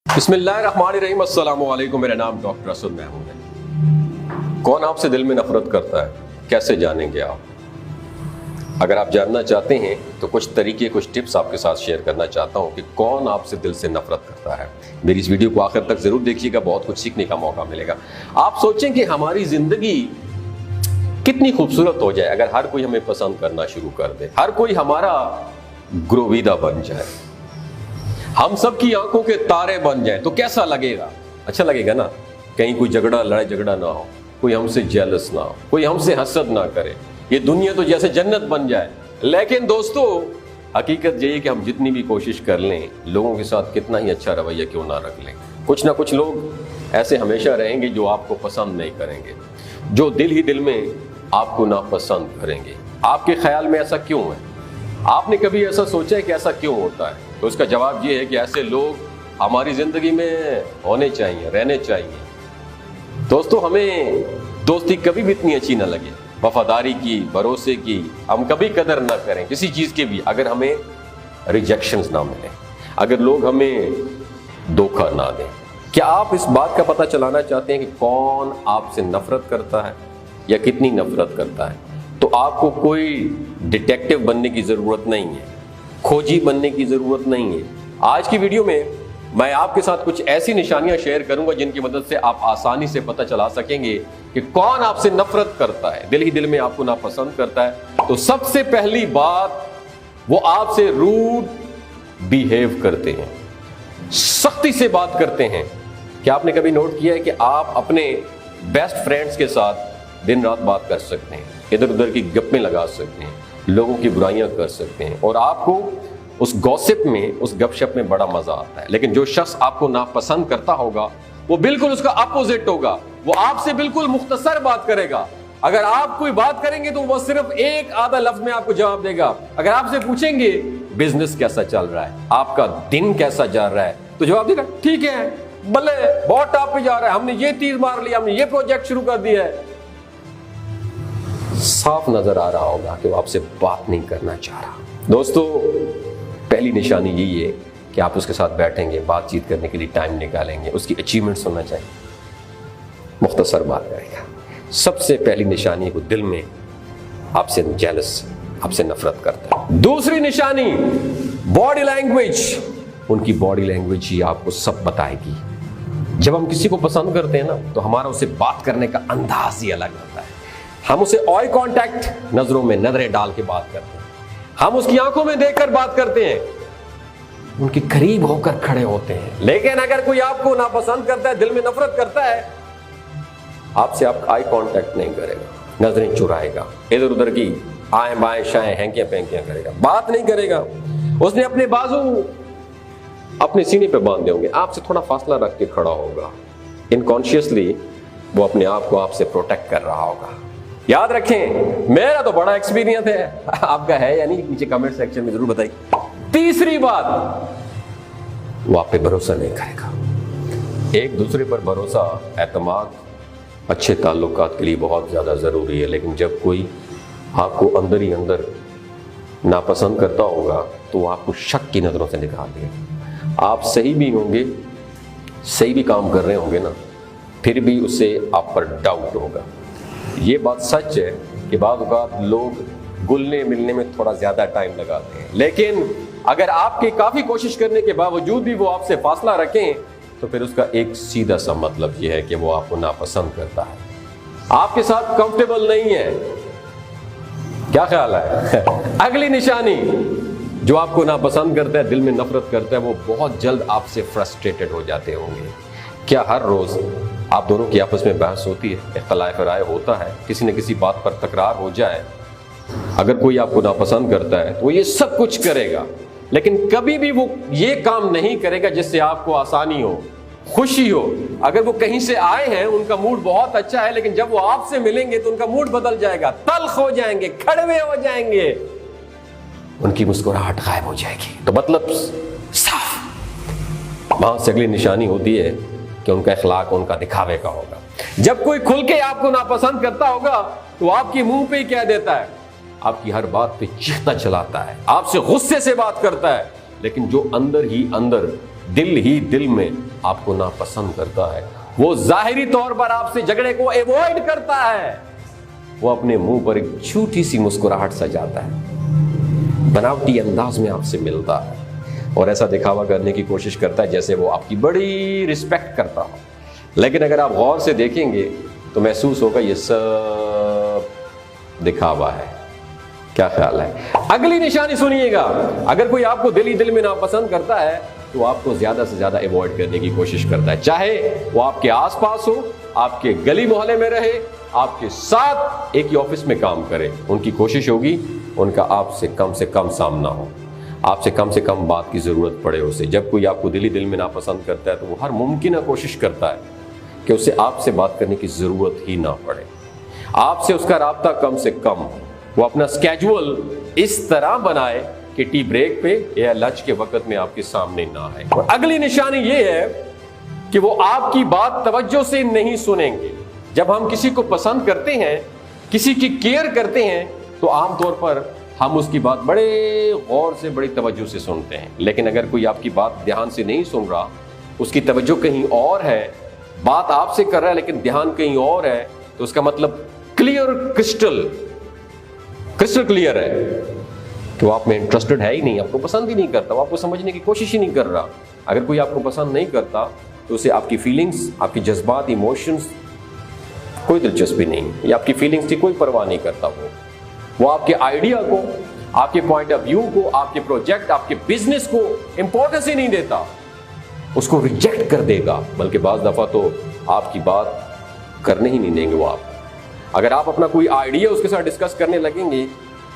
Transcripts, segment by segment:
बिस्मिल्लाहिर्रहमानिर्रहीम, अस्सलाम वालेकुम। मेरा नाम डॉक्टर असद महमूद है। कौन आपसे दिल में नफरत करता है, कैसे जानेंगे आप? अगर आप जानना चाहते हैं तो कुछ तरीके, कुछ टिप्स आपके साथ शेयर करना चाहता हूं कि कौन आपसे दिल से नफरत करता है। मेरी इस वीडियो को आखिर तक जरूर देखिएगा, बहुत कुछ सीखने का मौका मिलेगा। आप सोचें कि हमारी जिंदगी कितनी खूबसूरत हो जाए अगर हर कोई हमें पसंद करना शुरू कर दे, हर कोई हमारा ग्रोविदा बन जाए, हम सब की आंखों के तारे बन जाए तो कैसा लगेगा? अच्छा लगेगा ना। कहीं कोई लड़ाई झगड़ा ना हो, कोई हमसे जेलस ना हो, कोई हमसे हसद ना करे, ये दुनिया तो जैसे जन्नत बन जाए। लेकिन दोस्तों, हकीकत ये है कि हम जितनी भी कोशिश कर लें, लोगों के साथ कितना ही अच्छा रवैया क्यों ना रख लें, कुछ ना कुछ लोग ऐसे हमेशा रहेंगे जो आपको पसंद नहीं करेंगे, जो दिल ही दिल में आपको नापसंद करेंगे। आपके ख्याल में ऐसा क्यों है? आपने कभी ऐसा सोचा है कि ऐसा क्यों होता है? तो उसका जवाब ये है कि ऐसे लोग हमारी जिंदगी में होने चाहिए, रहने चाहिए। दोस्तों, हमें दोस्ती कभी भी इतनी अच्छी ना लगे, वफादारी की, भरोसे की हम कभी कदर ना करें किसी चीज के भी, अगर हमें रिजेक्शंस ना मिले, अगर लोग हमें धोखा ना दें। क्या आप इस बात का पता चलाना चाहते हैं कि कौन आपसे नफरत करता है या कितनी नफरत करता है? तो आपको कोई डिटेक्टिव बनने की जरूरत नहीं है, खोजी बनने की जरूरत नहीं है। आज की वीडियो में मैं आपके साथ कुछ ऐसी निशानियां शेयर करूंगा जिनकी मदद से आप आसानी से पता चला सकेंगे कि कौन आपसे नफरत करता है, दिल ही दिल में आपको नापसंद करता है। तो सबसे पहली बात, वो आपसे रूड बिहेव करते हैं, सख्ती से बात करते हैं। क्या आपने कभी नोट किया है कि आप अपने बेस्ट फ्रेंड्स के साथ दिन रात बात कर सकते हैं, इधर उधर की गप्पें लगा सकते हैं, लोगों की बुराइयां कर सकते हैं और आपको उस गॉसिप में, उस गपशप में बड़ा मजा आता है। लेकिन जो शख्स आपको नापसंद करता होगा वो बिल्कुल उसका अपोजिट होगा, वो आपसे बिल्कुल मुख्तसर बात करेगा। अगर आप कोई बात करेंगे तो वो सिर्फ एक आधा लफ्ज में आपको जवाब देगा। अगर आपसे पूछेंगे बिजनेस कैसा चल रहा है, आपका दिन कैसा जा रहा है, तो जवाब देगा ठीक है, भले बहुत टॉप पे जा रहा है, हमने ये तीर मार लिया, हमने ये प्रोजेक्ट शुरू कर दिया है। साफ नजर आ रहा होगा कि वो आपसे बात नहीं करना चाह रहा। दोस्तों, पहली निशानी यही है कि आप उसके साथ बैठेंगे, बातचीत करने के लिए टाइम निकालेंगे, उसकी अचीवमेंट्स होना चाहिए, मुख्तसर बात करेगा। सबसे पहली निशानी को दिल में आपसे जेलस, आपसे नफरत करता है। दूसरी निशानी, बॉडी लैंग्वेज। उनकी बॉडी लैंग्वेज ही आपको सब बताएगी। जब हम किसी को पसंद करते हैं ना, तो हमारा उससे बात करने का अंदाज ही अलग होता है। हम उसे ऑय कांटेक्ट, नजरों में नजरें डाल के बात करते हैं, हम उसकी आंखों में देखकर बात करते हैं, उनके करीब होकर खड़े होते हैं। लेकिन अगर कोई आपको नापसंद करता है, दिल में नफरत करता है, आपसे आप आई कांटेक्ट नहीं करेगा, नजरें चुराएगा, इधर उधर की आए बाएं शाएं हैंकियां पैंकियां करेगा, बात नहीं करेगा। उसने अपने बाजू अपने सीने पे बांधे होंगे, आपसे थोड़ा फासला रख के खड़ा होगा। इनकॉन्शियसली वो अपने आप को आपसे प्रोटेक्ट कर रहा होगा। याद रखें, मेरा तो बड़ा एक्सपीरियंस है, आपका है या नहीं, नीचे कमेंट सेक्शन में जरूर बताइए। तीसरी बात, वो आप पे भरोसा नहीं करेगा। एक दूसरे पर भरोसा, एतमाद अच्छे ताल्लुकात के लिए बहुत ज्यादा जरूरी है। लेकिन जब कोई आपको अंदर ही अंदर नापसंद करता होगा तो वो आपको शक की नजरों से निकाल देगा। आप सही भी होंगे, सही भी काम कर रहे होंगे ना, फिर भी उससे आप पर डाउट होगा। ये बात सच है कि बाद औक़ात लोग घुलने मिलने में थोड़ा ज्यादा टाइम लगाते हैं, लेकिन अगर आपकी काफी कोशिश करने के बावजूद भी वो आपसे फासला रखें तो फिर उसका एक सीधा सा मतलब ये है कि वो आपको नापसंद करता है, आपके साथ कंफर्टेबल नहीं है। क्या ख्याल है? अगली निशानी, जो आपको नापसंद करता है, दिल में नफरत करता है, वो बहुत जल्द आपसे फ्रस्ट्रेटेड हो जाते होंगे। क्या हर रोज आप दोनों की आपस में बहस होती है, इख्तिलाफ राय होता है, किसी न किसी बात पर तकरार हो जाए? अगर कोई आपको नापसंद करता है तो वो ये सब कुछ करेगा, लेकिन कभी भी वो ये काम नहीं करेगा जिससे आपको आसानी हो, खुशी हो। अगर वो कहीं से आए हैं, उनका मूड बहुत अच्छा है, लेकिन जब वो आपसे मिलेंगे तो उनका मूड बदल जाएगा, तल्ख हो जाएंगे, कड़वे हो जाएंगे, उनकी मुस्कुराहट गायब हो जाएगी। तो मतलब साफ, वहां से अगली निशानी होती है कि उनका इखलाक उनका दिखावे का होगा। जब कोई खुल के आपको नापसंद करता होगा तो आपके मुंह पे ही कह देता है, आपकी हर बात पे चीखता चलाता है, आपसे गुस्से से बात करता है, लेकिन जो अंदर ही अंदर دل ہی دل میں آپ کو ناپسند کرتا ہے، وہ ظاہری طور پر آپ سے جھگڑے کو ایوائڈ کرتا ہے، وہ اپنے منہ پر ایک چھوٹی سی مسکراہٹ سجاتا ہے، بناوٹی انداز میں آپ سے ملتا ہے اور ایسا دکھاوا کرنے کی کوشش کرتا ہے جیسے وہ آپ کی بڑی رسپیکٹ کرتا ہو، لیکن اگر آپ غور سے دیکھیں گے تو محسوس ہوگا یہ سب دکھاوا ہے۔ کیا خیال ہے؟ اگلی نشانی سنیے گا، اگر کوئی آپ کو دل ہی دل میں ناپسند کرتا ہے تو آپ کو زیادہ سے زیادہ ایوائڈ کرنے کی کوشش کرتا ہے، چاہے وہ آپ کے آس پاس ہو، آپ کے گلی محلے میں رہے، آپ کے ساتھ ایک ہی آفس میں کام کرے، ان کی کوشش ہوگی ان کا آپ سے کم سامنا ہو، آپ سے کم بات کی ضرورت پڑے اسے۔ جب کوئی آپ کو دل ہی دل میں ناپسند کرتا ہے تو وہ ہر ممکنہ کوشش کرتا ہے کہ اسے آپ سے بات کرنے کی ضرورت ہی نہ پڑے، آپ سے اس کا رابطہ کم سے کم ہو، وہ اپنا اسکیجول اس طرح بنائے کہ ٹی بریک پہ یا لنچ کے وقت میں آپ کے سامنے نہ آئے۔ اور اگلی نشانی یہ ہے کہ وہ آپ کی بات توجہ سے نہیں سنیں گے۔ جب ہم کسی کو پسند کرتے ہیں، کسی کی کیئر کرتے ہیں تو عام طور پر ہم اس کی بات بڑے غور سے، بڑی توجہ سے سنتے ہیں، لیکن اگر کوئی آپ کی بات دھیان سے نہیں سن رہا، اس کی توجہ کہیں اور ہے، بات آپ سے کر رہا ہے لیکن دھیان کہیں اور ہے، تو اس کا مطلب کرسٹل کلیئر ہے کہ وہ آپ میں انٹرسٹڈ ہے ہی نہیں، آپ کو پسند ہی نہیں کرتا، وہ آپ کو سمجھنے کی کوشش ہی نہیں کر رہا۔ اگر کوئی آپ کو پسند نہیں کرتا تو اسے آپ کی فیلنگز، آپ کی جذبات، ایموشنز کوئی دلچسپی نہیں، یا آپ کی فیلنگز کی کوئی پرواہ نہیں کرتا۔ وہ آپ کے آئیڈیا کو، آپ کے پوائنٹ آف ویو کو، آپ کے پروجیکٹ، آپ کے بزنس کو امپورٹنس ہی نہیں دیتا، اس کو ریجیکٹ کر دے گا، بلکہ بعض دفعہ تو آپ کی بات کرنے ہی نہیں دیں گے وہ آپ۔ اگر آپ اپنا کوئی آئیڈیا اس کے ساتھ ڈسکس کرنے لگیں گے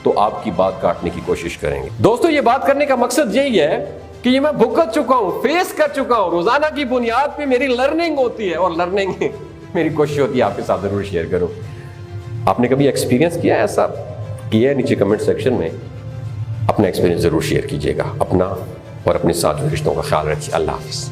تو آپ کی بات کاٹنے کی کوشش کریں گے۔ دوستو، یہ بات کرنے کا مقصد یہی ہے کہ یہ میں بھگت چکا ہوں، فیس کر چکا ہوں، روزانہ کی بنیاد پہ میری لرننگ ہوتی ہے، اور لرننگ میری کوشش ہوتی ہے آپ کے ساتھ ضرور شیئر کروں۔ آپ نے کبھی ایکسپیرینس کیا ہے ایسا؟ کیا ہے؟ نیچے کمنٹ سیکشن میں اپنا ایکسپیرینس ضرور شیئر کیجیے گا۔ اپنا اور اپنے ساتھ رشتوں کا خیال رکھیے۔ اللہ حافظ۔